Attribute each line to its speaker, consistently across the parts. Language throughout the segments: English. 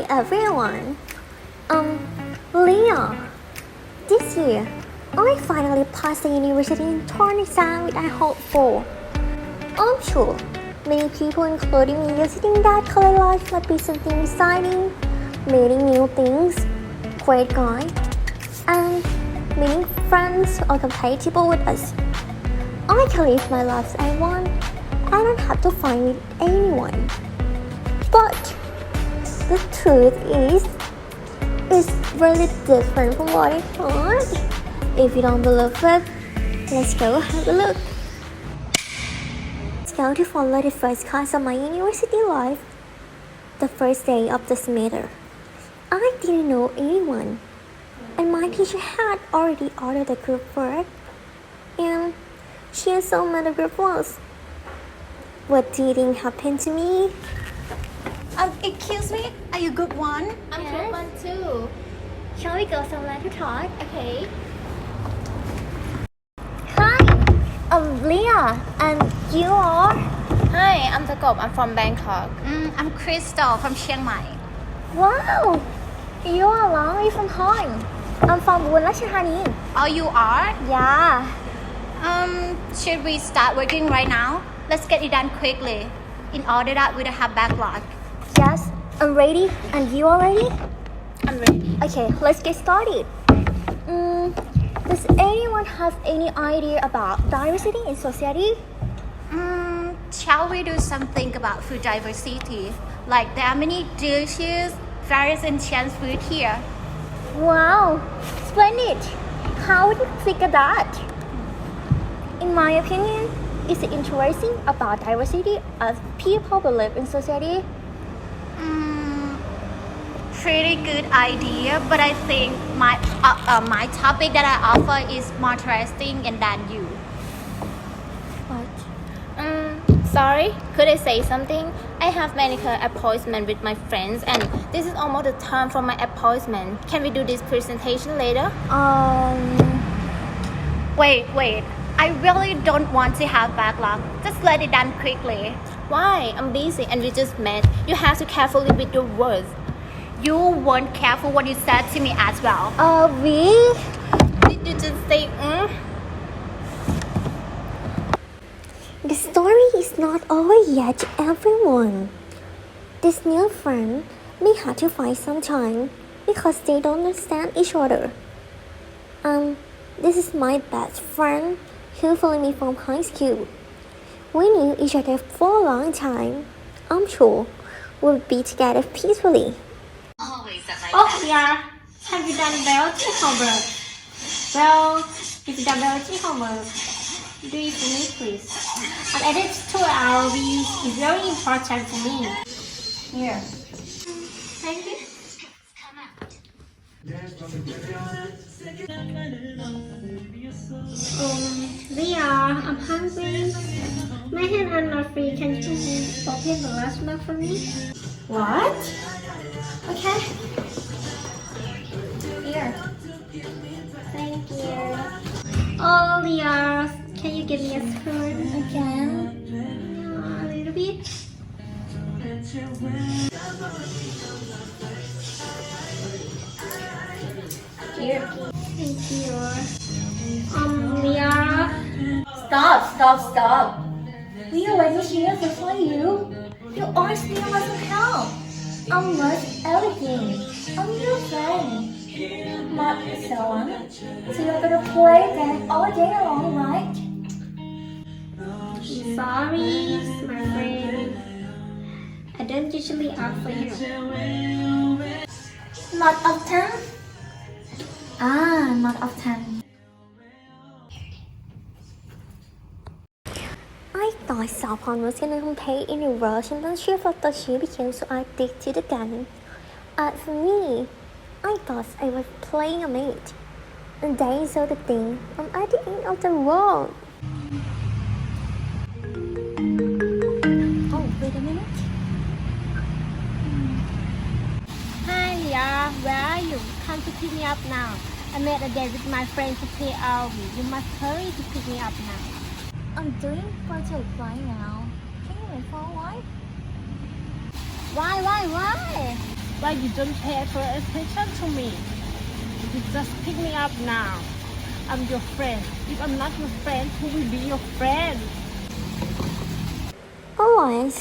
Speaker 1: everyone. Leah. This year, I finally passed the university in Teerisara which I hoped for. I'm sure many people, including me, are thinking that college life might be something exciting, meeting new things, great guy, and meeting friends or compatible with us. I can live my life as I want. I don't have to fight with anyone. But the truth is, it's really different from what I thought. If you don't believe it, let's go have a look. Let's go to follow the first class of my university life. The first day of the semester. I didn't know anyone, and my teacher had already ordered the group work, and she assigned me the group was. What do you think happened to me?
Speaker 2: Excuse me, are you group one?
Speaker 3: I'm group one too.
Speaker 1: Shall we go somewhere to talk?
Speaker 3: Okay.
Speaker 1: Hi, I'm Leah, and you are?
Speaker 3: Hi, I'm Takop. I'm from Bangkok.
Speaker 2: I'm Crystal from Chiang Mai.
Speaker 1: Wow, you are long way from home. I'm from Witchayapon.
Speaker 2: Oh, you are?
Speaker 1: Yeah.
Speaker 2: Should we start working right now? Let's get it done quickly, in order that we don't have backlog.
Speaker 1: Yes, I'm ready. And you are ready?
Speaker 3: I'm ready.
Speaker 1: Okay, let's get started. Does anyone have any idea about diversity in society?
Speaker 2: Shall we do something about food diversity? Like there are many delicious, various and chance food here.
Speaker 1: Wow, splendid. How would you figure that? In my opinion, it's interesting about diversity as people believe in society.
Speaker 2: Pretty good idea, but I think my topic that I offer is more interesting than you.
Speaker 1: What?
Speaker 3: Sorry, could I say something? I have medical appointment with my friends and this is almost the time for my appointment. Can we do this presentation later?
Speaker 2: Wait. I really don't want to have backlog. Just let it done quickly.
Speaker 3: Why? I'm busy and we just met. You have to carefully with your words.
Speaker 2: You weren't careful what you said to me as well.
Speaker 1: We?
Speaker 3: Did you just say
Speaker 1: The story is not over yet, everyone. This new friend may have to fight some time because they don't understand each other. This is my best friend who followed me from high school. We knew each other for a long time. I'm sure we'll be together peacefully.
Speaker 4: Oh yeah, have you done biology homework? Well, if you done biology homework, do it for me please. An edit 2 hour review is very important for me. Here. Thank you. Leah, I'm hungry. My hand are not free. Can you open the last milk for me? What? Okay. Here. Thank you. Oh, Leah, can you give me a spoon again? A little bit. Here. Thank you. Leah.
Speaker 1: Stop. We already here for you. You always need some help. I'm not everything. I'm your friend. Not someone. So you're gonna play them all day long, right?
Speaker 4: I'm sorry, my friend. I don't usually ask for you.
Speaker 1: Not often? Not often. I thought Jirapohn was gonna compete in the World Championship after she became so addicted to the game. As for me, I thought I was playing a mate. And they saw the thing. I'm at the end of the world. Oh, wait a minute.
Speaker 4: Hi, Leah. Where are you? Come to pick me up now. I made a date with my friend to play RV. You must hurry to pick me up now.
Speaker 1: I'm doing project right now. Can you wait for a while?
Speaker 4: Why? Why you don't pay attention to me? You just pick me up now. I'm your friend. If I'm not your friend, who will be your friend?
Speaker 1: Alright.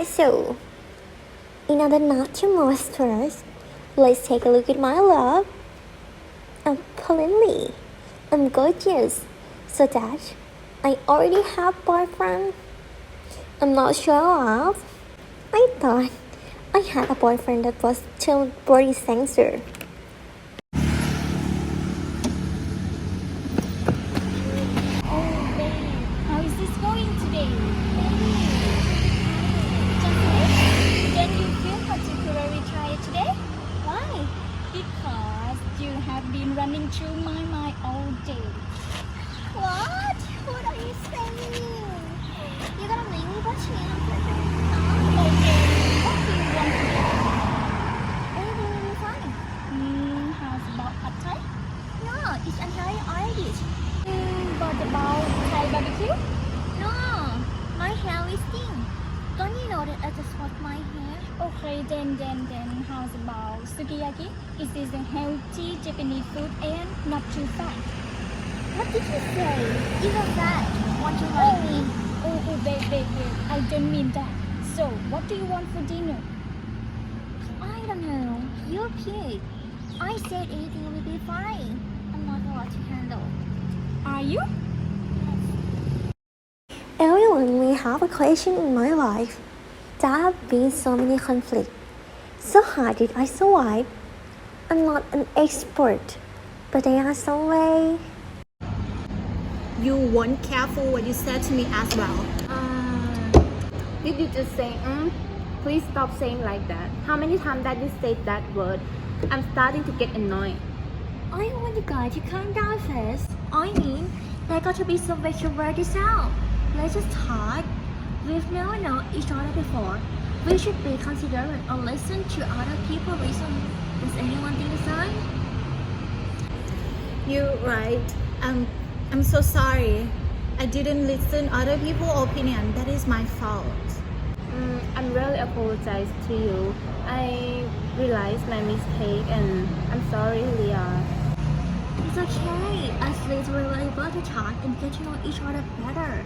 Speaker 1: So, in order not to move stress, let's take a look at my love. I'm plainly, I'm gorgeous, so that I already have boyfriend. I'm not sure of. I thought I had a boyfriend that was still body sensor.
Speaker 3: Oh, babe, how is this going today? Don't you feel particularly tired today? Why? Because you have been running through my mind all day.
Speaker 1: What? What are you saying? You're gonna make me watch me
Speaker 3: Okay, what do you want to do?
Speaker 1: Anything will be fine.
Speaker 3: How's about pad thai?
Speaker 1: No, it's entirely already.
Speaker 3: What about Thai barbecue?
Speaker 1: No, my hair is thin. Don't you know that I just washed my hair?
Speaker 3: Okay, then how's about sukiyaki? It is a healthy Japanese food and not too fat.
Speaker 1: What did you say? Even that. Want to hide me?
Speaker 3: Oh, babe, I don't mean that. So, what do you want for dinner?
Speaker 1: I don't know. You're cute. I said anything will be fine. I'm not allowed to handle.
Speaker 3: Are you?
Speaker 1: Everyone may have a question in my life. There have been so many conflicts. So how did I survive? I'm not an expert, but there are some way.
Speaker 2: You weren't careful what you said to me as well.
Speaker 3: Did you just say, Please stop saying like that. How many times that you said that word? I'm starting to get annoyed.
Speaker 1: I want the guy to calm down first. I mean, there got to be some way to work this out. Let's just talk. We've never known each other before. We should be considerate or listen to other people's reason. Does anyone think the same?
Speaker 2: You're right. I'm so sorry. I didn't listen other people's opinion. That is my fault.
Speaker 3: I'm really apologize to you. I realized my mistake and I'm sorry, Leah.
Speaker 1: It's okay. At least we were able to talk and get to know each other better.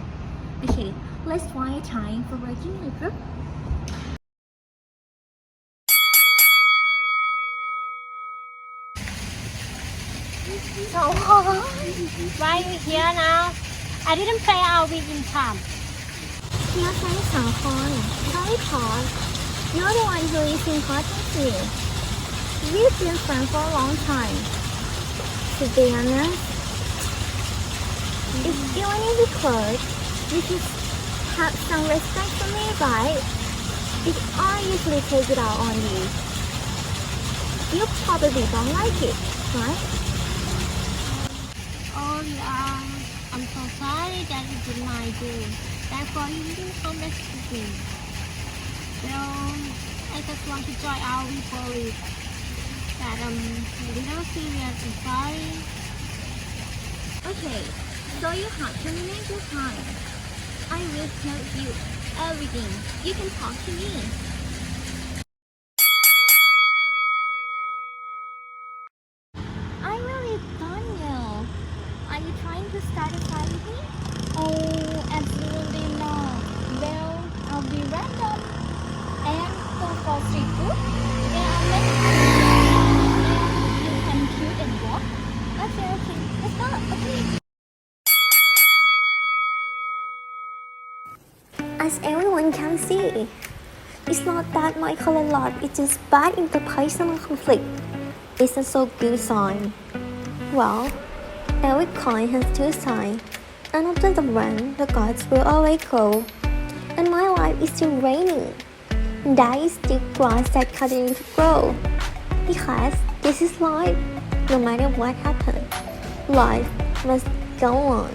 Speaker 1: Okay, let's find a time for working in a group.
Speaker 4: So, why are you here now? I didn't pay our week income.
Speaker 1: You're Thanyaphorn. Jirapohn. You're the one who is important here. We've been friends for a long time. To be honest, if you want to be close, you should have some respect for me, right? If I usually take it out on you, you probably don't like it, right?
Speaker 4: Oh, I'm so sorry that you didn't mind you. Therefore, you didn't come back to me. Well, I just want to join our week that a little serious and sorry.
Speaker 1: Okay, so you have to manage your time. I will tell you everything. You can talk to me. I really don't know. Are you trying to start a fight with me?
Speaker 3: Oh, absolutely not. Well, I'll be random. And go for street food. There are many places you can shoot and walk.
Speaker 1: Okay, let's go. Okay. As everyone can see, it's not that my color love, it's just bad interpersonal conflict. It's a so good sign. Well, every coin has two sides, and after the rain, the gods will always go. And my life is still raining. That is still grass that continues to grow. Because this is life. No matter what happens, life must go on.